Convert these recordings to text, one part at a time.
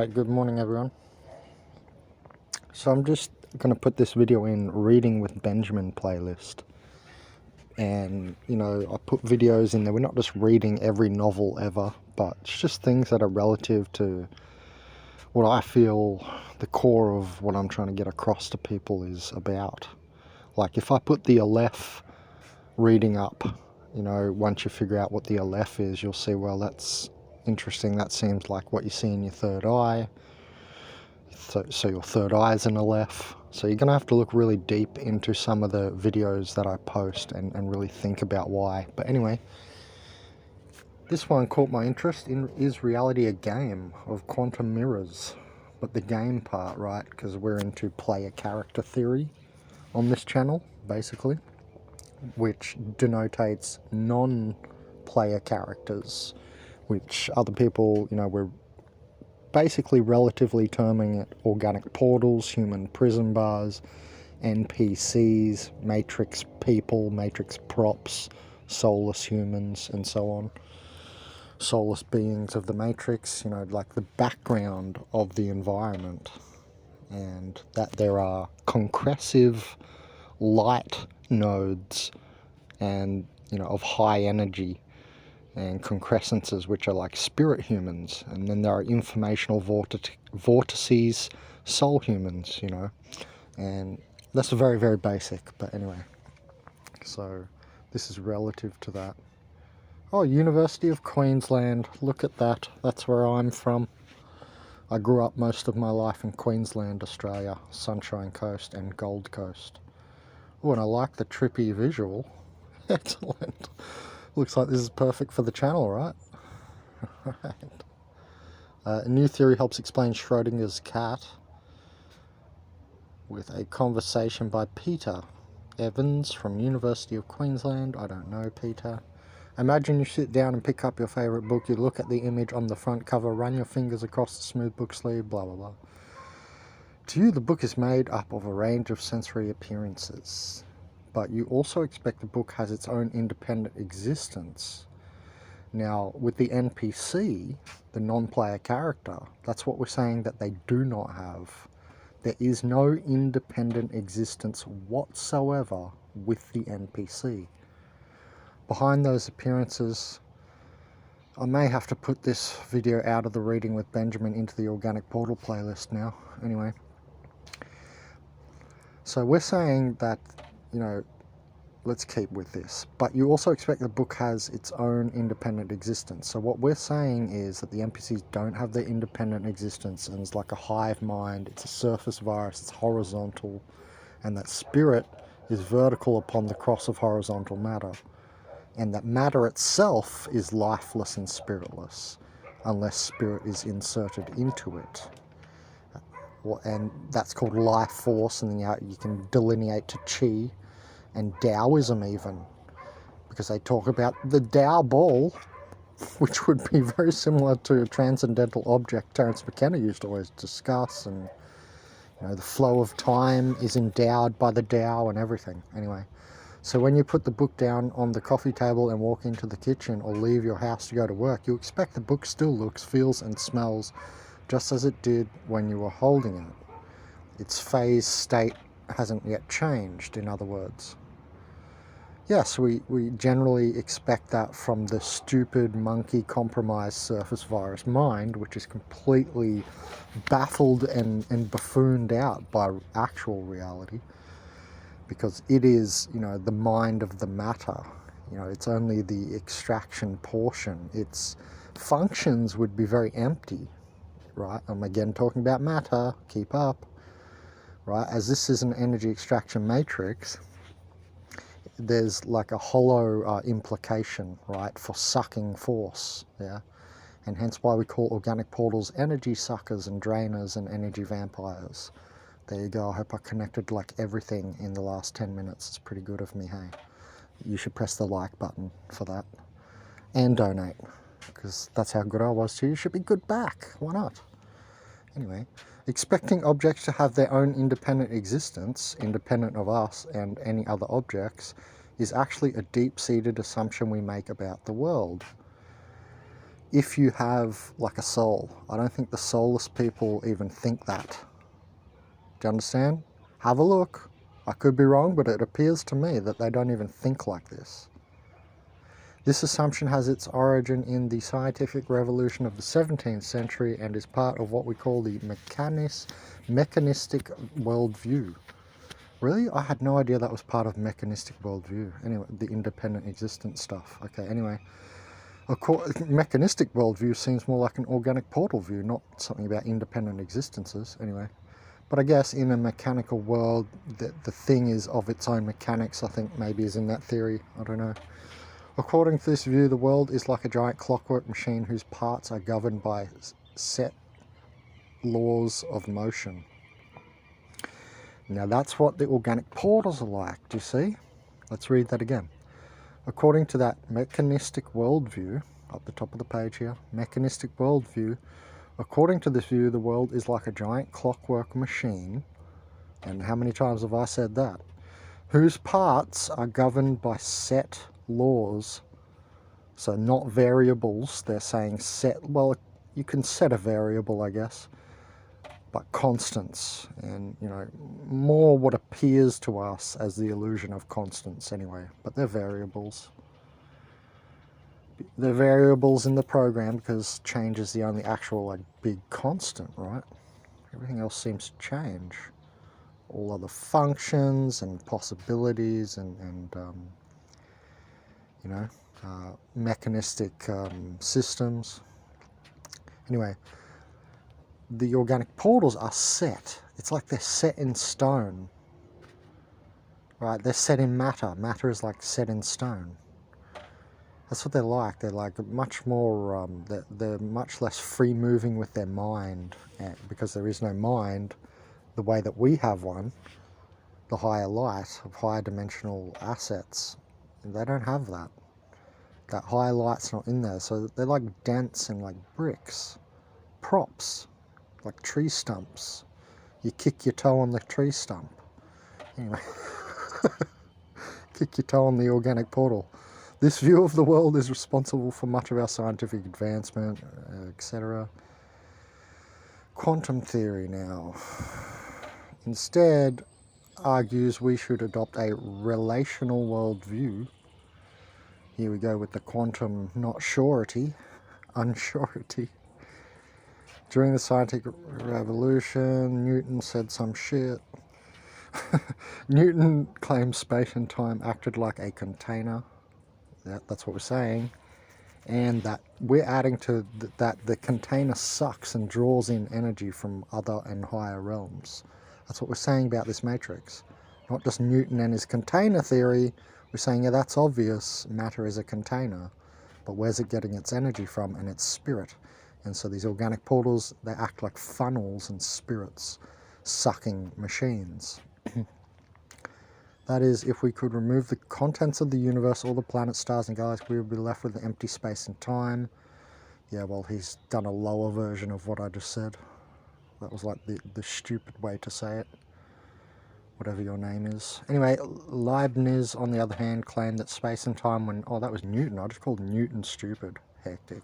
Alright, good morning everyone. So I'm just going to put this video in Reading with Benjamin playlist. And, I put videos in there. We're not just reading every novel ever, but it's just things that are relative to what I feel the core of what I'm trying to get across to people is about. Like if I put the Aleph reading up, once you figure out what the Aleph is, you'll see, well, that's interesting. That seems like what you see in your third eye. So your third eye is an Aleph. So you're going to have to look really deep into some of the videos that I post and really think about why. But anyway, this one caught my interest in Is Reality a Game of Quantum Mirrors. But the game part, right? Because we're into player character theory on this channel, basically, which denotates non-player characters, which other people, we're basically relatively terming it organic portals, human prison bars, NPCs, matrix people, matrix props, soulless humans, and so on. Soulless beings of the matrix, like the background of the environment. And that there are concretive light nodes and, of high energy and concrescences, which are like spirit humans, and then there are informational vortices, soul humans, and that's very, very basic, but anyway, so this is relative to that. Oh, University of Queensland, look at that, that's where I'm from. I grew up most of my life in Queensland, Australia, Sunshine Coast and Gold Coast. Oh, and I like the trippy visual. Excellent. Looks like this is perfect for the channel, right? Right. A new theory helps explain Schrodinger's cat with a conversation by Peter Evans from University of Queensland. I don't know Peter. Imagine you sit down and pick up your favourite book, you look at the image on the front cover, run your fingers across the smooth book sleeve, blah blah blah. To you, the book is made up of a range of sensory appearances, but you also expect the book has its own independent existence. Now, with the NPC, the non-player character, that's what we're saying that they do not have. There is no independent existence whatsoever with the NPC. Behind those appearances, I may have to put this video out of the Reading with Benjamin into the Organic Portal playlist now. Anyway, so we're saying that, let's keep with this. But you also expect the book has its own independent existence. So what we're saying is that the NPCs don't have their independent existence, and it's like a hive mind, it's a surface virus, it's horizontal, and that spirit is vertical upon the cross of horizontal matter. And that matter itself is lifeless and spiritless, unless spirit is inserted into it. And that's called life force, and then you can delineate to chi, and Taoism even, because they talk about the Tao ball, which would be very similar to a transcendental object Terence McKenna used to always discuss, and the flow of time is endowed by the Tao and everything. Anyway, so when you put the book down on the coffee table and walk into the kitchen or leave your house to go to work, you expect the book still looks, feels and smells just as it did when you were holding it. Its phase state hasn't yet changed, in other words. Yes, we generally expect that from the stupid, monkey, compromised surface virus mind, which is completely baffled and buffooned out by actual reality, because it is, the mind of the matter. It's only the extraction portion. Its functions would be very empty, right? I'm again talking about matter, keep up, right? As this is an energy extraction matrix, there's like a hollow implication, right, for sucking force, yeah? And hence why we call organic portals energy suckers and drainers and energy vampires. There you go. I hope I connected like everything in the last 10 minutes. It's pretty good of me, hey? You should press the like button for that. And donate, because that's how good I was to you. You should be good back. Why not? Anyway, expecting objects to have their own independent existence, independent of us and any other objects, is actually a deep-seated assumption we make about the world. if you have like a soul. I don't think the soulless people even think that. Do you understand? Have a look. I could be wrong, but it appears to me that they don't even think like this. This assumption has its origin in the scientific revolution of the 17th century and is part of what we call the mechanistic worldview. Really? I had no idea that was part of mechanistic worldview. Anyway, the independent existence stuff. Okay, anyway. Mechanistic worldview seems more like an organic portal view, not something about independent existences. Anyway. But I guess in a mechanical world, the thing is of its own mechanics, I think maybe is in that theory. I don't know. According to this view, the world is like a giant clockwork machine whose parts are governed by set laws of motion. Now that's what the organic portals are like, do you see? Let's read that again. According to that mechanistic worldview, up the top of the page here, mechanistic worldview, according to this view, the world is like a giant clockwork machine, and how many times have I said that? Whose parts are governed by set laws, so not variables. They're saying set, well, you can set a variable, I guess, but constants, and more what appears to us as the illusion of constants anyway, but they're variables. They're variables in the program because change is the only actual big constant, right? Everything else seems to change. All other functions and possibilities and mechanistic systems. Anyway, the organic portals are set. It's like they're set in stone, right? They're set in matter. Matter is like set in stone. That's what they're like. They're like much more, they're much less free moving with their mind, because there is no mind the way that we have one, the higher light of higher dimensional assets. They don't have that. That higher light's not in there. So they're like dense and like bricks, props, like tree stumps. You kick your toe on the tree stump. Anyway, kick your toe on the organic portal. This view of the world is responsible for much of our scientific advancement, etc. Quantum theory now instead argues we should adopt a relational worldview. Here we go with the quantum not surety, unsurety. During the scientific revolution, Newton said some shit. Newton claimed space and time acted like a container. That's what we're saying. And that we're adding to that the container sucks and draws in energy from other and higher realms. That's what we're saying about this matrix. Not just Newton and his container theory. We're saying, yeah, that's obvious. Matter is a container. But where's it getting its energy from and its spirit? And so these organic portals, they act like funnels and spirits, sucking machines. That is, if we could remove the contents of the universe, all the planets, stars and galaxies, we would be left with an empty space and time. Yeah, well, he's done a lower version of what I just said. That was like the stupid way to say it. Whatever your name is. Anyway, Leibniz, on the other hand, claimed that space and time when... Oh, that was Newton. I just called Newton stupid. Hectic.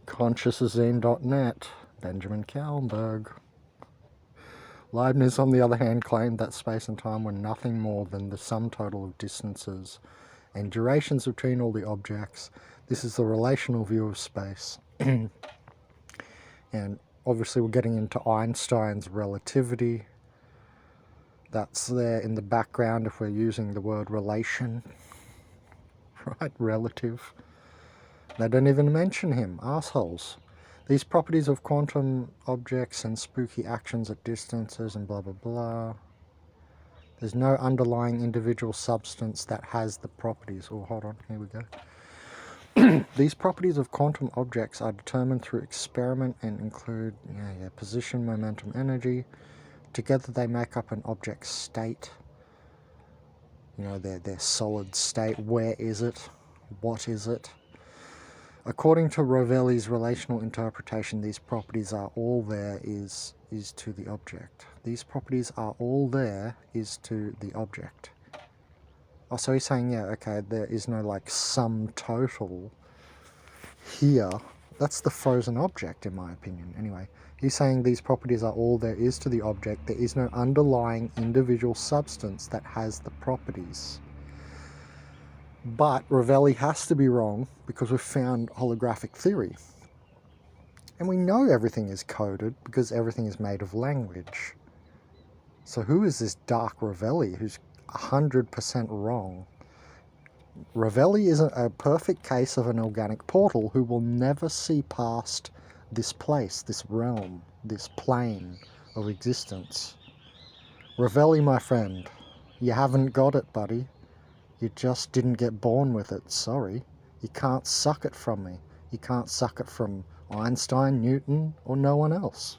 Consciousazine.net. Benjamin Kallenberg. Leibniz, on the other hand, claimed that space and time were nothing more than the sum total of distances and durations between all the objects. This is the relational view of space. And obviously we're getting into Einstein's relativity. That's there in the background if we're using the word relation. Right, relative. They don't even mention him, assholes. These properties of quantum objects and spooky actions at distances and blah blah blah. There's no underlying individual substance that has the properties. Oh, hold on, here we go. These properties of quantum objects are determined through experiment and include position, momentum, energy. Together they make up an object state. Their solid state. Where is it? What is it? According to Rovelli's relational interpretation, these properties are all there is to the object. These properties are all there is to the object. Oh, so he's saying, yeah, okay, there is no like sum total here. That's the frozen object, in my opinion. Anyway, he's saying these properties are all there is to the object. There is no underlying individual substance that has the properties. But Ravelli has to be wrong because we've found holographic theory. And we know everything is coded because everything is made of language. So who is this dark Ravelli who's 100% wrong? Ravelli is a perfect case of an organic portal who will never see past this place, this realm, this plane of existence. Ravelli, my friend, you haven't got it, buddy. You just didn't get born with it, sorry. You can't suck it from me. You can't suck it from Einstein, Newton, or no one else.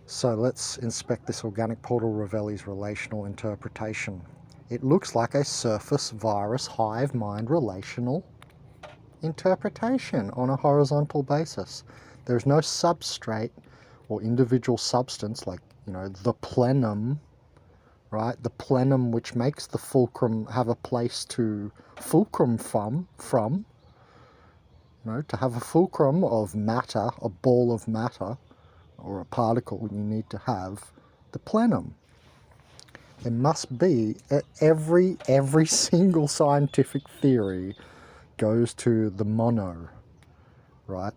So let's inspect this organic portal Ravelli's relational interpretation. It looks like a surface virus hive mind relational interpretation on a horizontal basis. There's no substrate or individual substance like, the plenum, right? The plenum which makes the fulcrum have a place to fulcrum from, to have a fulcrum of matter, a ball of matter, or a particle, you need to have the plenum. There must be, every single scientific theory goes to the mono, right?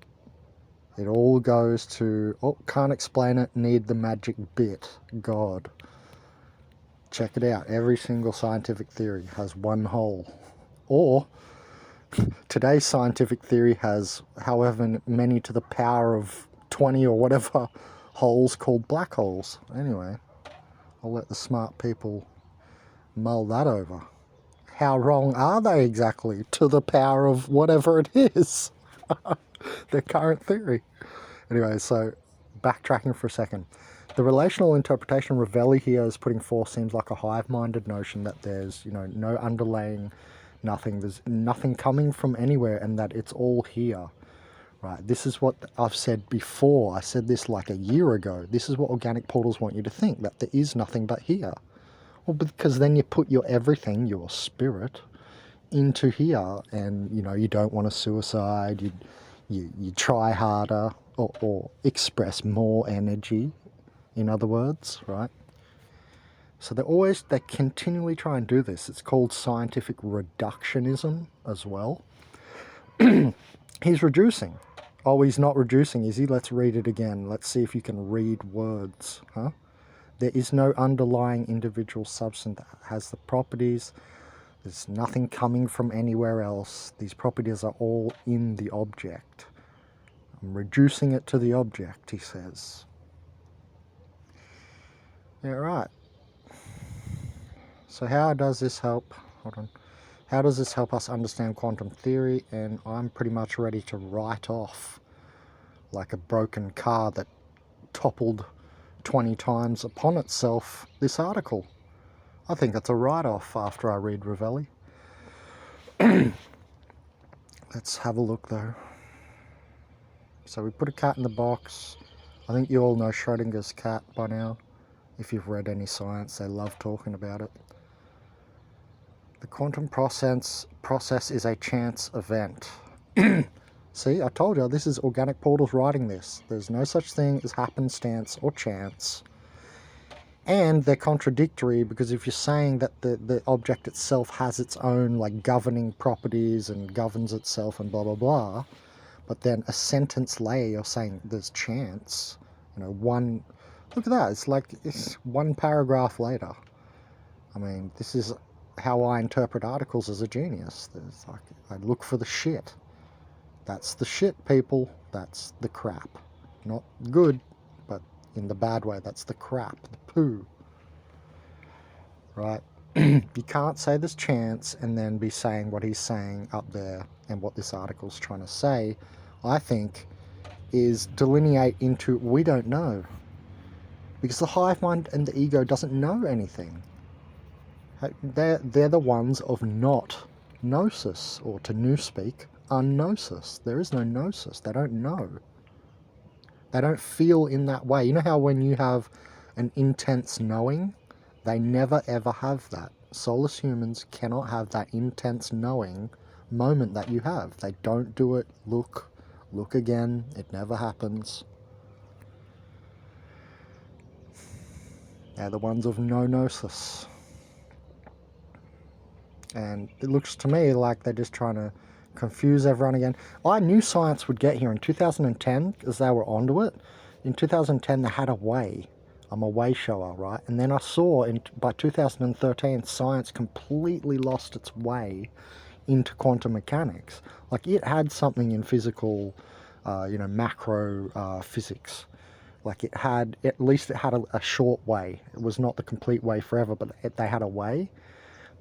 It all goes to, can't explain it, need the magic bit, God. Check it out, every single scientific theory has one hole. Or, today's scientific theory has however many to the power of 20 or whatever holes called black holes. Anyway, I'll let the smart people mull that over. How wrong are they exactly to the power of whatever it is? Their current theory. Anyway, so backtracking for a second. The relational interpretation Ravelli here is putting forth seems like a hive-minded notion that there's, no underlying nothing. There's nothing coming from anywhere and that it's all here. Right, this is what I've said before. I said this like a year ago. This is what organic portals want you to think, that there is nothing but here. Well, because then you put your everything, your spirit, into here and, you don't want to suicide, you try harder or express more energy, in other words, right? So they continually try and do this. It's called scientific reductionism as well. He's reducing. Oh, he's not reducing, is he? Let's read it again. Let's see if you can read words, huh? There is no underlying individual substance that has the properties. There's nothing coming from anywhere else. These properties are all in the object. I'm reducing it to the object, he says. Yeah, right. So how does this help? Hold on. How does this help us understand quantum theory? And I'm pretty much ready to write off, like a broken car that toppled 20 times upon itself, this article. I think it's a write-off after I read Ravelli. Let's have a look though. So we put a cat in the box. I think you all know Schrodinger's cat by now. If you've read any science, they love talking about it. The quantum process is a chance event. See, I told you, this is Organic Portals writing this. There's no such thing as happenstance or chance. And they're contradictory because if you're saying that the object itself has its own governing properties and governs itself and blah, blah, blah, but then a sentence later you're saying there's chance, look at that, it's one paragraph later. I mean, this is how I interpret articles as a genius. I look for the shit. That's the shit, people. That's the crap. Not good, but in the bad way. That's the crap, the poo. Right? You can't say there's chance and then be saying what he's saying up there and what this article's trying to say, I think, is delineate into we don't know. Because the hive mind and the ego doesn't know anything. They're the ones of not gnosis, or to newspeak, unknosis. There is no gnosis. They don't know. They don't feel in that way. You know how when you have an intense knowing, they never ever have that. soulless humans cannot have that intense knowing moment that you have. They don't do it. Look again. It never happens. They're the ones of no gnosis. And it looks to me like they're just trying to confuse everyone again. I knew science would get here in 2010 because they were onto it. In 2010 they had a way. I'm a way shower, right? And then I saw by 2013 science completely lost its way into quantum mechanics. Like it had something in physical, macro physics. Like it had, at least it had a short way. It was not the complete way forever, but they had a way.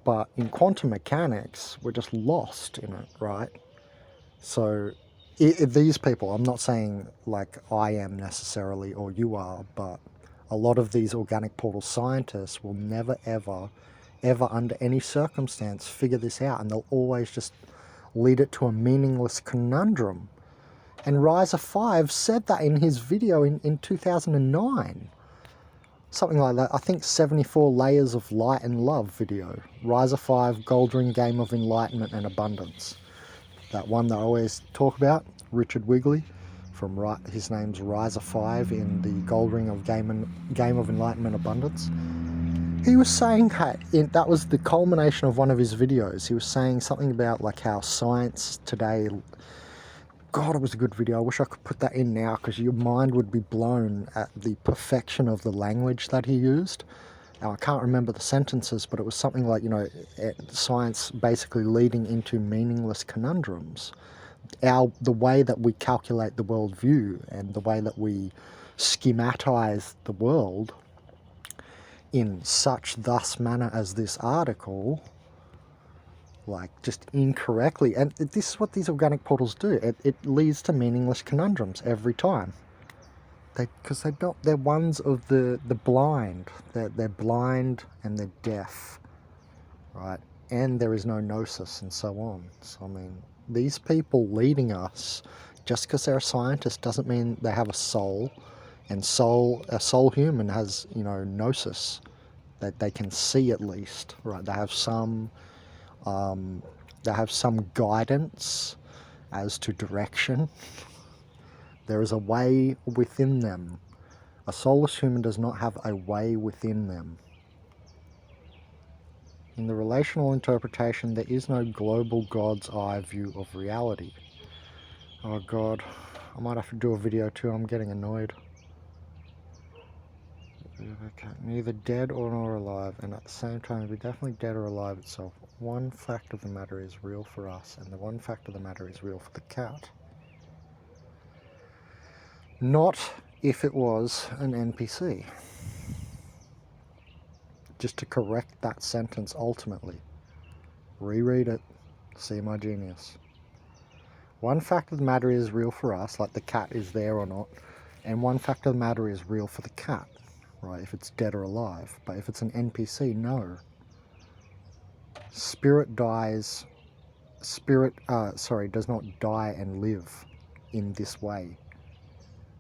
But in quantum mechanics, we're just lost in it, right? So these people, I'm not saying like I am necessarily or you are, but a lot of these organic portal scientists will never, ever, ever under any circumstance figure this out, and they'll always just lead it to a meaningless conundrum. And Riser 5 said that in his video in 2009. Something like that. I think 74 Layers of Light and Love video. Riser 5, Gold Ring Game of Enlightenment and Abundance. That one that I always talk about, Richard Wigley, his name's Riser 5 in the Gold Ring of Game of Enlightenment Abundance. He was saying that was the culmination of one of his videos. He was saying something about like how science today... God, it was a good video. I wish I could put that in now because your mind would be blown at the perfection of the language that he used. Now, I can't remember the sentences, but it was something like, science basically leading into meaningless conundrums. The way that we calculate the worldview and the way that we schematize the world in such thus manner as this article... like just incorrectly, and this is what these organic portals do. It leads to meaningless conundrums every time. Because they're ones of the blind. They're blind and they're deaf, right? And there is no gnosis and so on. So I mean, these people leading us, just because they're a scientist doesn't mean they have a soul. And a soul human has gnosis that they can see at least, right? They have some guidance as to direction. There is a way within them. A soulless human does not have a way within them. In the relational interpretation, there is no global God's eye view of reality. Oh God, I might have to do a video too. I'm getting annoyed. Okay, neither dead nor alive, and at the same time, be definitely dead or alive itself. One fact of the matter is real for us, and the one fact of the matter is real for the cat. Not if it was an NPC. Just to correct that sentence ultimately. Reread it. See my genius. One fact of the matter is real for us, like the cat is there or not, and one fact of the matter is real for the cat. Right, if it's dead or alive. But if it's an NPC, no. Spirit does not die and live in this way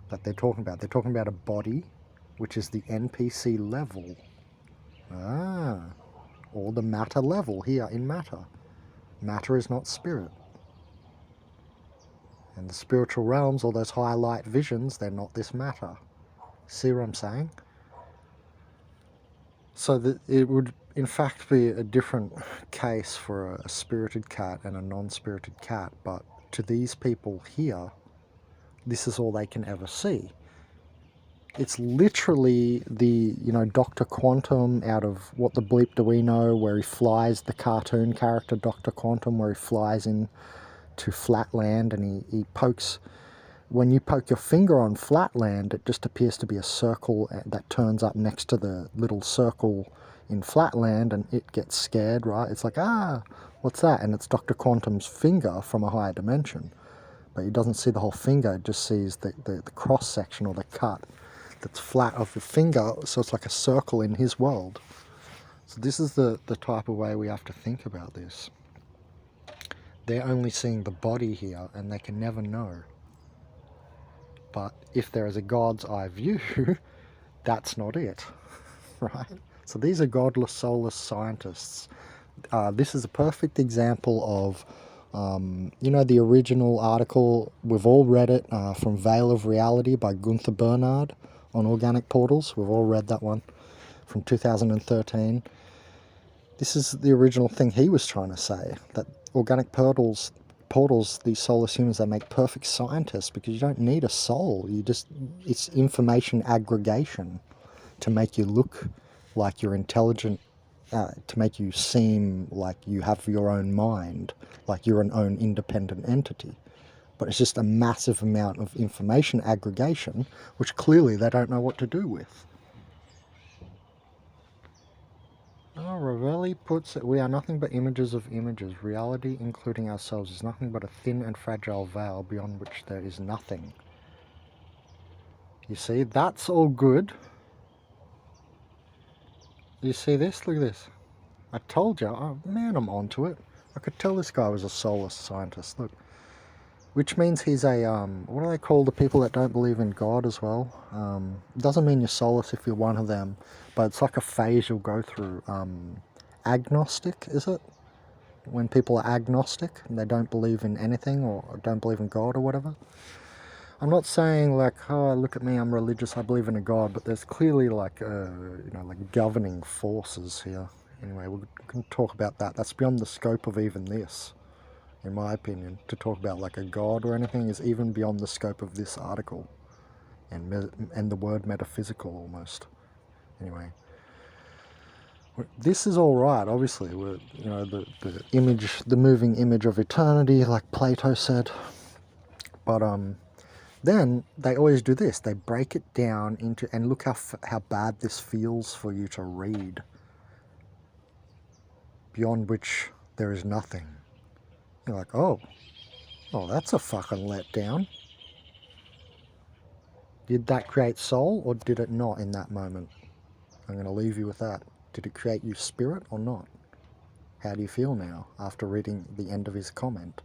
that they're talking about. They're talking about a body, which is the NPC level. Or the matter level here in matter. Matter is not spirit. And the spiritual realms, or those high light visions, they're not this matter. See what I'm saying? So that it would in fact be a different case for a spirited cat and a non-spirited cat, but to these people here, this is all they can ever see. It's literally the, Dr. Quantum out of What the Bleep Do We Know, where he flies, the cartoon character Dr. Quantum, where he flies in to Flatland and he pokes... When you poke your finger on Flatland, it just appears to be a circle that turns up next to the little circle in Flatland, and it gets scared, right? It's like, what's that? And it's Dr. Quantum's finger from a higher dimension. But he doesn't see the whole finger, he just sees the cross-section or the cut that's flat of the finger, so it's like a circle in his world. So this is the type of way we have to think about this. They're only seeing the body here, and they can never know. But if there is a God's eye view, that's not it, right? So these are godless, soulless scientists. This is a perfect example of, you know, the original article, we've all read it, from Veil of Reality by Gunther Bernhard on organic portals. We've all read that one from 2013. This is the original thing he was trying to say, that organic portals, these soulless humans, they make perfect scientists because you don't need a soul. It's information aggregation to make you look like you're intelligent, to make you seem like you have your own mind, like you're an own independent entity. But it's just a massive amount of information aggregation, which clearly they don't know what to do with. Ravelli puts it, we are nothing but images of images. Reality, including ourselves, is nothing but a thin and fragile veil beyond which there is nothing. You see, that's all good. You see this? Look at this. I told you. Oh, man, I'm onto it. I could tell this guy was a soulless scientist. Look. Which means he's a, what do they call the people that don't believe in God as well? Doesn't mean you're soulless if you're one of them, but it's like a phase you'll go through. Agnostic, is it? When people are agnostic and they don't believe in anything or don't believe in God or whatever. I'm not saying like, oh, look at me, I'm religious, I believe in a God, but there's clearly like, you know, like governing forces here. Anyway, we can talk about that. That's beyond the scope of even this, in my opinion. To talk about like a God or anything is even beyond the scope of this article, and the word metaphysical almost. Anyway, this is all right. Obviously, we're, you know, the image, the moving image of eternity, like Plato said. But then they always do this. They break it down into, and look how bad this feels for you to read. Beyond which there is nothing. You're like, oh, that's a fucking letdown. Did that create soul or did it not in that moment? I'm going to leave you with that. Did it create you spirit or not? How do you feel now after reading the end of his comment?